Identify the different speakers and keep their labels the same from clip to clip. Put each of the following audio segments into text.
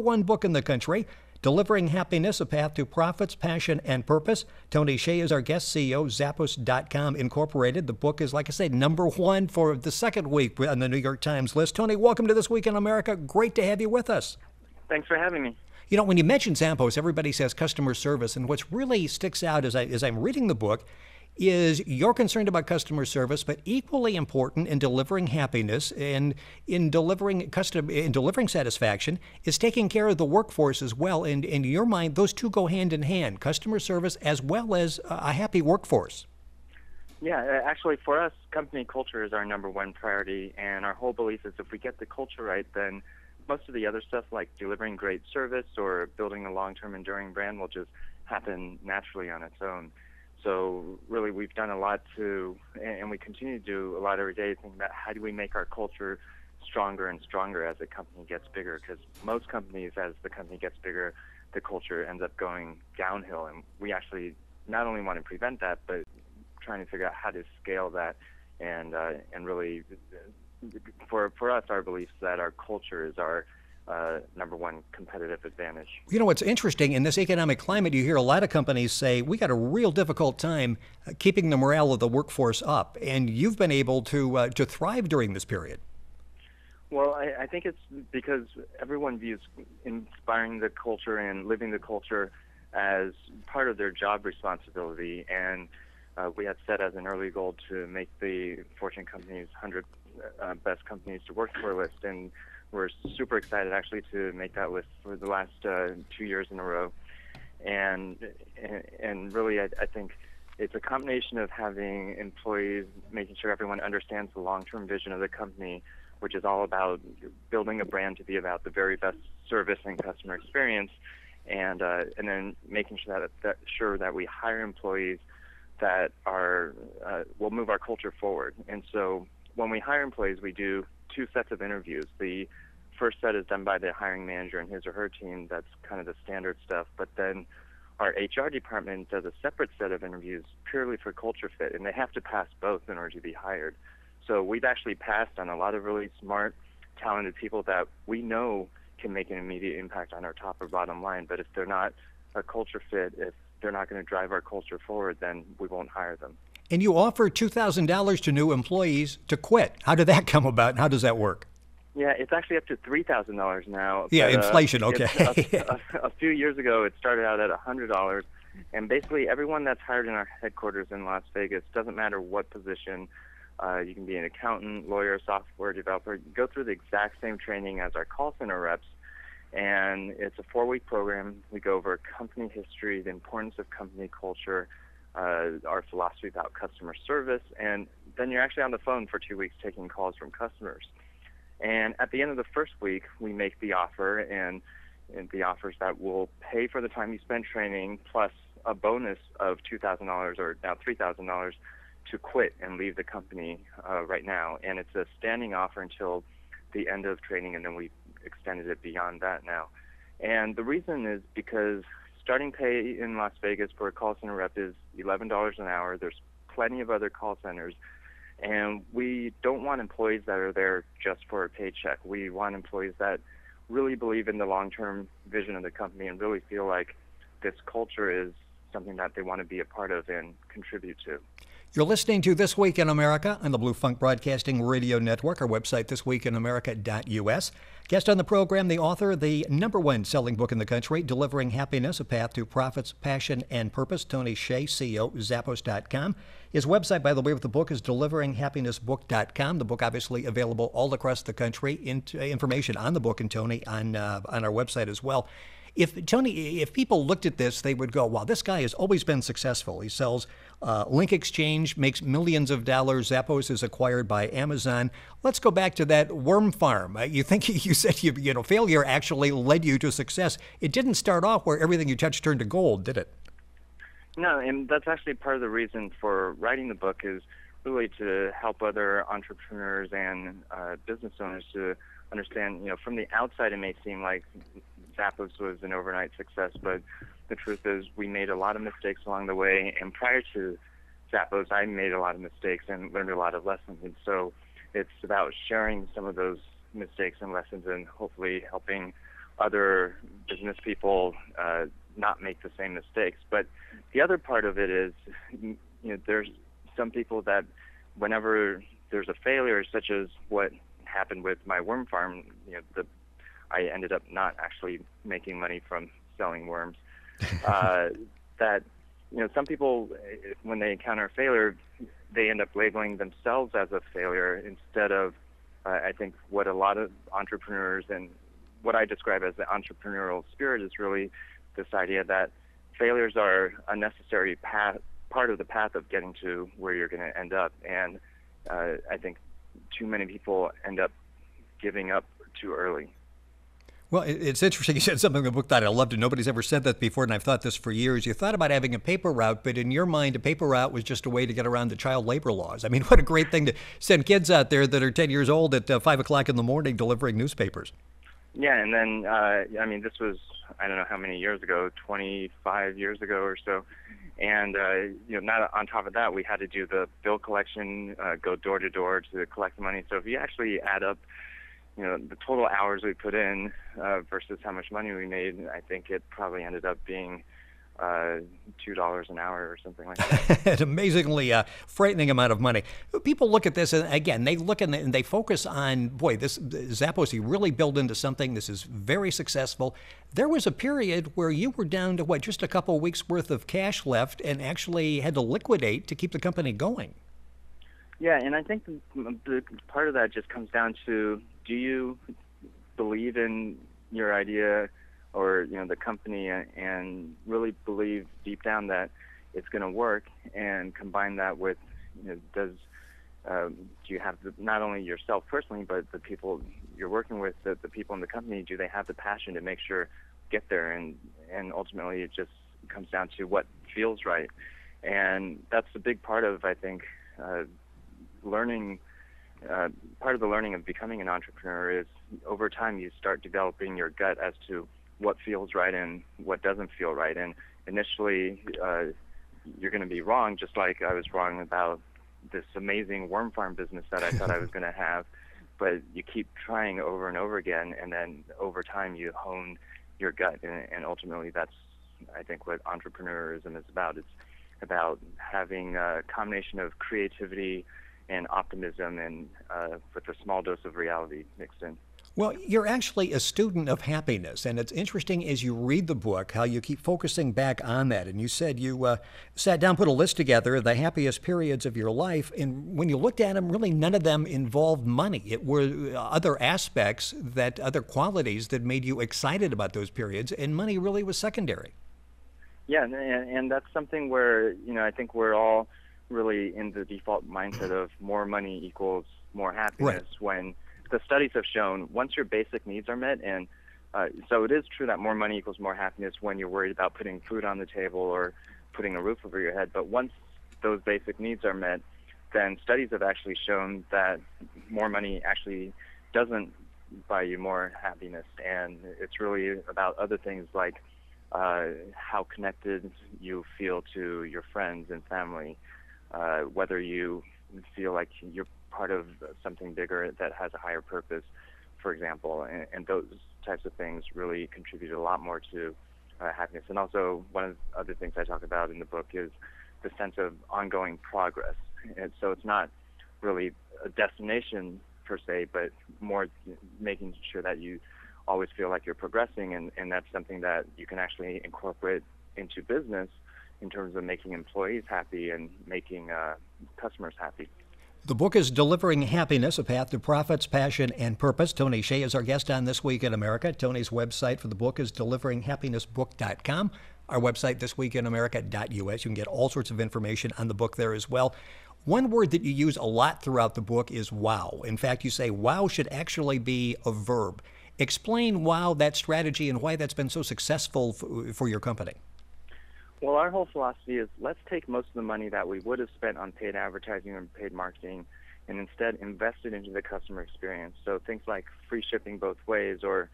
Speaker 1: #1 book in the country, Delivering Happiness, A Path to Profits, Passion, and Purpose. Tony Hsieh is our guest, CEO, Zappos.com Incorporated. The book is, like I said, #1 for the second week on the New York Times list. Tony, welcome to This Week in America. Great to have you with us.
Speaker 2: Thanks for having me.
Speaker 1: You know, when you mention Zappos, everybody says customer service, and what really sticks out as I'm reading the book is you're concerned about customer service, but equally important in delivering happiness and in delivering satisfaction is taking care of the workforce as well. And in your mind, those two go hand in hand: customer service as well as a happy workforce.
Speaker 2: Yeah, actually, for us, company culture is our #1 priority, and our whole belief is if we get the culture right, then most of the other stuff like delivering great service or building a long-term enduring brand will just happen naturally on its own. So really, we've done a lot and we continue to do a lot every day, thinking about how do we make our culture stronger and stronger as the company gets bigger, because most companies, as the company gets bigger, the culture ends up going downhill, and we actually not only want to prevent that, but trying to figure out how to scale that and really, for us, our belief is that our culture is our #1 competitive advantage.
Speaker 1: You know, what's interesting in this economic climate, you hear a lot of companies say, we got a real difficult time keeping the morale of the workforce up, and you've been able to thrive during this period.
Speaker 2: Well, I think it's because everyone views inspiring the culture and living the culture as part of their job responsibility, and we had set as an early goal to make the Fortune company's 100 best companies to work for list, and we're super excited actually to make that list for the last 2 years in a row. And really, I think it's a combination of having employees, making sure everyone understands the long-term vision of the company, which is all about building a brand to be about the very best service and customer experience, and then making sure that we hire employees that will move our culture forward. And so when we hire employees, we do 2 sets of interviews. The first set is done by the hiring manager and his or her team. That's kind of the standard stuff. But then our HR department does a separate set of interviews purely for culture fit, and they have to pass both in order to be hired. So we've actually passed on a lot of really smart, talented people that we know can make an immediate impact on our top or bottom line. But if they're not a culture fit, if they're not going to drive our culture forward, then we won't hire them.
Speaker 1: And you offer $2,000 to new employees to quit. How did that come about, and how does that work?
Speaker 2: Yeah, it's actually up to $3,000 now.
Speaker 1: Yeah,
Speaker 2: but,
Speaker 1: inflation, okay.
Speaker 2: A few years ago, it started out at $100, and basically everyone that's hired in our headquarters in Las Vegas, doesn't matter what position, you can be an accountant, lawyer, software developer, you go through the exact same training as our call center reps, and it's a 4-week program. We go over company history, the importance of company culture, our philosophy about customer service, and then you're actually on the phone for 2 weeks taking calls from customers. And at the end of the first week, we make the offer, and the offers that will pay for the time you spend training, plus a bonus of $2,000 or now $3,000 to quit and leave the company right now. And it's a standing offer until the end of training, and then we extended it beyond that now. And the reason is because starting pay in Las Vegas for a call center rep is $11 an hour. There's plenty of other call centers. And we don't want employees that are there just for a paycheck. We want employees that really believe in the long-term vision of the company and really feel like this culture is something that they want to be a part of and contribute to.
Speaker 1: You're listening to This Week in America on the Blue Funk Broadcasting Radio Network. Our website, thisweekinamerica.us. Guest on the program, the author, the #1 selling book in the country, Delivering Happiness, A Path to Profits, Passion, and Purpose, Tony Hsieh, CEO, Zappos.com. His website, by the way, with the book is deliveringhappinessbook.com. The book obviously available all across the country. Information on the book and Tony on our website as well. If people looked at this, they would go, wow, this guy has always been successful. He sells Link Exchange, makes millions of dollars. Zappos is acquired by Amazon. Let's go back to that worm farm. You said failure actually led you to success. It didn't start off where everything you touched turned to gold, did it?
Speaker 2: No, and that's actually part of the reason for writing the book is really to help other entrepreneurs and business owners to understand, from the outside it may seem like Zappos was an overnight success, but the truth is we made a lot of mistakes along the way, and prior to Zappos, I made a lot of mistakes and learned a lot of lessons, and so it's about sharing some of those mistakes and lessons and hopefully helping other business people not make the same mistakes. But the other part of it is, there's some people that whenever there's a failure, such as what happened with my worm farm, I ended up not actually making money from selling worms. That some people, when they encounter a failure, they end up labeling themselves as a failure instead of, I think, what a lot of entrepreneurs and what I describe as the entrepreneurial spirit is really this idea that failures are a necessary part of the path of getting to where you're going to end up. And I think too many people end up giving up too early.
Speaker 1: Well, it's interesting. You said something in the book that I loved, and nobody's ever said that before, and I've thought this for years. You thought about having a paper route, but in your mind, a paper route was just a way to get around the child labor laws. I mean, what a great thing to send kids out there that are 10 years old at 5 o'clock in the morning delivering newspapers.
Speaker 2: Yeah, and then, this was, I don't know how many years ago, 25 years ago or so. And, not on top of that, we had to do the bill collection, go door to door to collect the money. So if you actually add up, the total hours we put in versus how much money we made, I think it probably ended up being $2 an hour or something like that.
Speaker 1: An amazingly frightening amount of money. People look at this, and again, they look and they focus on, boy, this Zappos, he really built into something. This is very successful. There was a period where you were down to, just a couple of weeks worth of cash left and actually had to liquidate to keep the company going.
Speaker 2: Yeah, and I think the part of that just comes down to, do you believe in your idea or the company and really believe deep down that it's going to work, and combine that with do you have not only yourself personally but the people you're working with, the people in the company, do they have the passion to make sure get there, and ultimately it just comes down to what feels right. And that's a big part of, I think, learning. Part of the learning of becoming an entrepreneur is over time you start developing your gut as to what feels right and what doesn't feel right. And initially, you're going to be wrong, just like I was wrong about this amazing worm farm business that I thought I was going to have. But you keep trying over and over again, and then over time you hone your gut. And ultimately, that's, I think, what entrepreneurism is about. It's about having a combination of creativity and optimism, and with a small dose of reality mixed in.
Speaker 1: Well, you're actually a student of happiness, and it's interesting as you read the book how you keep focusing back on that. And you said you sat down, put a list together of the happiest periods of your life, and when you looked at them, really none of them involved money. It were other aspects, other qualities that made you excited about those periods, and money really was secondary.
Speaker 2: Yeah, and that's something where, I think we're all really in the default mindset of more money equals more happiness, right, when the studies have shown once your basic needs are met, and so it is true that more money equals more happiness when you're worried about putting food on the table or putting a roof over your head. But once those basic needs are met, then studies have actually shown that more money actually doesn't buy you more happiness. And it's really about other things like how connected you feel to your friends and family, whether you feel like you're part of something bigger that has a higher purpose, for example, and those types of things really contribute a lot more to happiness. And also, one of the other things I talk about in the book is the sense of ongoing progress. And so it's not really a destination per se, but more making sure that you always feel like you're progressing, and that's something that you can actually incorporate into business in terms of making employees happy and making customers happy.
Speaker 1: The book is Delivering Happiness, A Path to Profits, Passion, and Purpose. Tony Hsieh is our guest on This Week in America. Tony's website for the book is deliveringhappinessbook.com. Our website, thisweekinamerica.us. You can get all sorts of information on the book there as well. One word that you use a lot throughout the book is wow. In fact, you say wow should actually be a verb. Explain wow, that strategy, and why that's been so successful for your company.
Speaker 2: Well, our whole philosophy is let's take most of the money that we would have spent on paid advertising or paid marketing and instead invest it into the customer experience. So things like free shipping both ways, or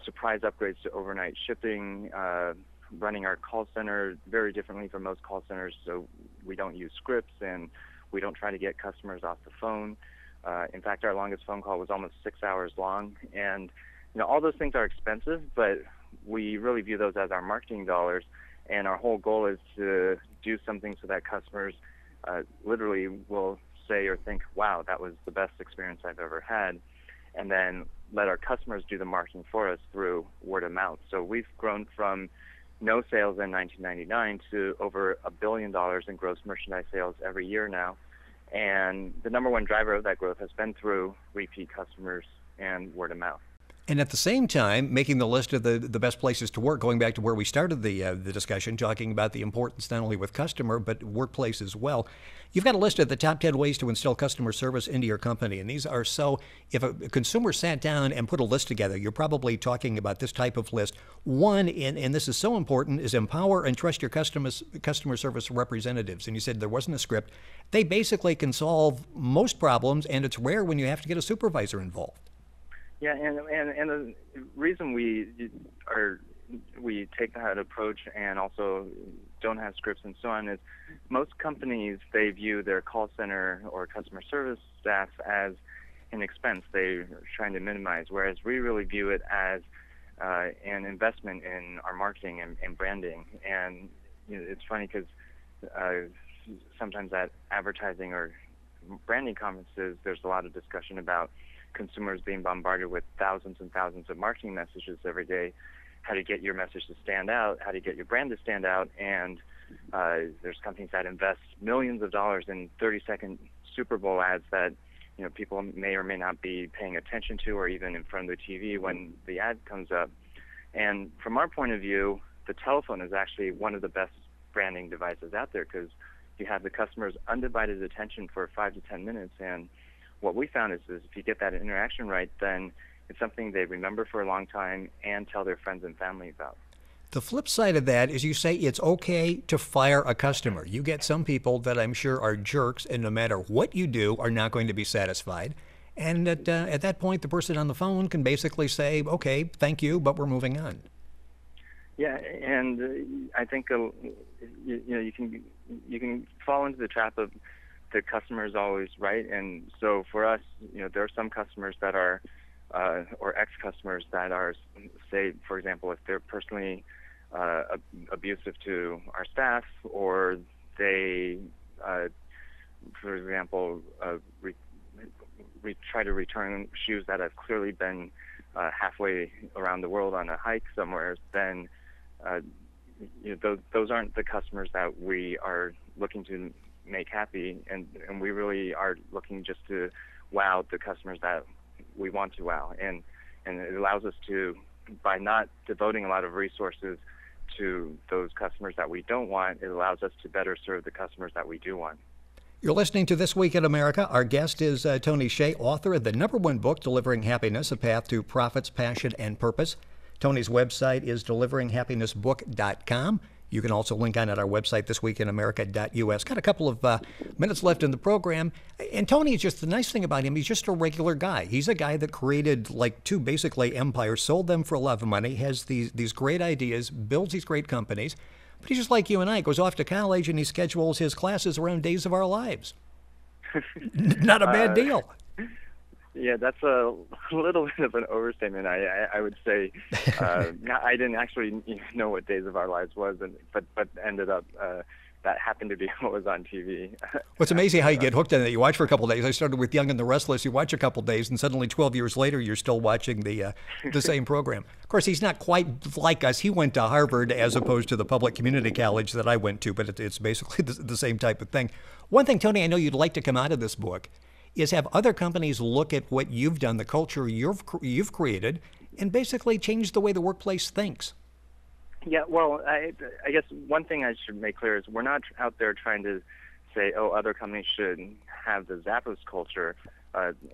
Speaker 2: surprise upgrades to overnight shipping, running our call center very differently from most call centers, so we don't use scripts and we don't try to get customers off the phone. In fact, our longest phone call was almost 6 hours long, and all those things are expensive, but we really view those as our marketing dollars, and our whole goal is to do something so that customers literally will say or think, wow, that was the best experience I've ever had, and then let our customers do the marketing for us through word of mouth. So we've grown from no sales in 1999 to over $1 billion in gross merchandise sales every year now. And the number one driver of that growth has been through repeat customers and word of mouth.
Speaker 1: And at the same time, making the list of the best places to work, going back to where we started the discussion, talking about the importance not only with customer, but workplace as well. You've got a list of the top 10 ways to instill customer service into your company. And these are if a consumer sat down and put a list together, you're probably talking about this type of list. One, and this is so important, is empower and trust your customer service representatives. And you said there wasn't a script. They basically can solve most problems, and it's rare when you have to get a supervisor involved.
Speaker 2: Yeah, and the reason we take that approach and also don't have scripts and so on is most companies, they view their call center or customer service staff as an expense they're trying to minimize, whereas we really view it as an investment in our marketing and branding. And it's funny because sometimes at advertising or branding conferences, there's a lot of discussion about consumers being bombarded with thousands and thousands of marketing messages every day, how to get your message to stand out, how to get your brand to stand out, and there's companies that invest millions of dollars in 30-second Super Bowl ads that people may or may not be paying attention to, or even in front of the TV when the ad comes up. And from our point of view, the telephone is actually one of the best branding devices out there because you have the customer's undivided attention for 5 to 10 minutes, and what we found is if you get that interaction right, then it's something they remember for a long time and tell their friends and family about.
Speaker 1: The flip side of that is you say it's okay to fire a customer. You get some people that I'm sure are jerks, and no matter what you do, are not going to be satisfied. And at that point, the person on the phone can basically say, okay, thank you, but we're moving on.
Speaker 2: Yeah, and I think you can fall into the trap of the customer is always right. And so for us, there are some customers that are, or ex-customers that are, say, for example, if they're personally abusive to our staff, or they, for example, try to return shoes that have clearly been halfway around the world on a hike somewhere, then those aren't the customers that we are looking to make happy, and we really are looking just to wow the customers that we want to wow, and it allows us to, by not devoting a lot of resources to those customers that we don't want, it allows us to better serve the customers that we do want.
Speaker 1: You're listening to This Week in America. Our guest is Tony Hsieh, author of the #1 book, Delivering Happiness, A Path to Profits, Passion, and Purpose. Tony's website is deliveringhappinessbook.com. You can also link on at our website, thisweekinamerica.us. Got a couple of minutes left in the program. And Tony, is just the nice thing about him, he's just a regular guy. He's a guy that created like 2 basically empires, sold them for a lot of money, has these great ideas, builds these great companies. But he's just like you and I, goes off to college and he schedules his classes around days of our lives. Not a bad deal.
Speaker 2: Yeah, that's a little bit of an overstatement. I would say I didn't actually know what Days of Our Lives was, but ended up that happened to be what was on TV.
Speaker 1: Well, it's amazing how you get hooked on it. You watch for a couple of days. I started with Young and the Restless. You watch a couple of days, and suddenly 12 years later, you're still watching the same program. Of course, he's not quite like us. He went to Harvard as opposed to the public community college that I went to, but it's basically the same type of thing. One thing, Tony, I know you'd like to come out of this book is have other companies look at what you've done, the culture you've created, and basically change the way the workplace thinks.
Speaker 2: Yeah, well, I guess one thing I should make clear is we're not out there trying to say, oh, other companies should have the Zappos culture.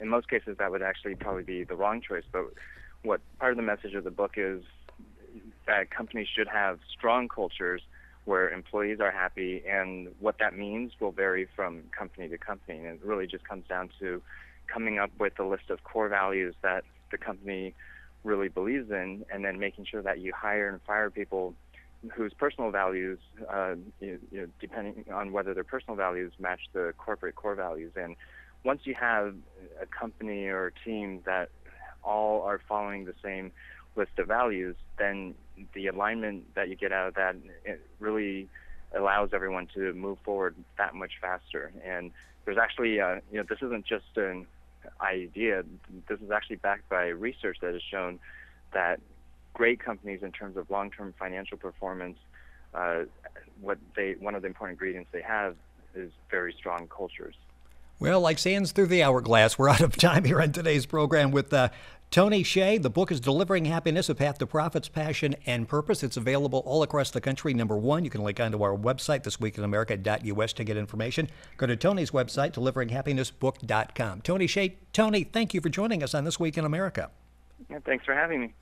Speaker 2: In most cases, that would actually probably be the wrong choice. But what part of the message of the book is that companies should have strong cultures where employees are happy, and what that means will vary from company to company. And it really just comes down to coming up with a list of core values that the company really believes in, and then making sure that you hire and fire people whose personal values, depending on whether their personal values match the corporate core values. And once you have a company or a team that all are following the same list of values, then the alignment that you get out of that, it really allows everyone to move forward that much faster. And there's actually, this isn't just an idea. This is actually backed by research that has shown that great companies, in terms of long-term financial performance, one of the important ingredients they have is very strong cultures.
Speaker 1: Well, like sands through the hourglass, we're out of time here on today's program with Tony Hsieh. The book is Delivering Happiness, A Path to Profits, Passion, and Purpose. It's available all across the country. Number one, you can link onto our website, thisweekinamerica.us, to get information. Go to Tony's website, deliveringhappinessbook.com. Tony Hsieh. Tony, thank you for joining us on This Week in America.
Speaker 2: Yeah, thanks for having me.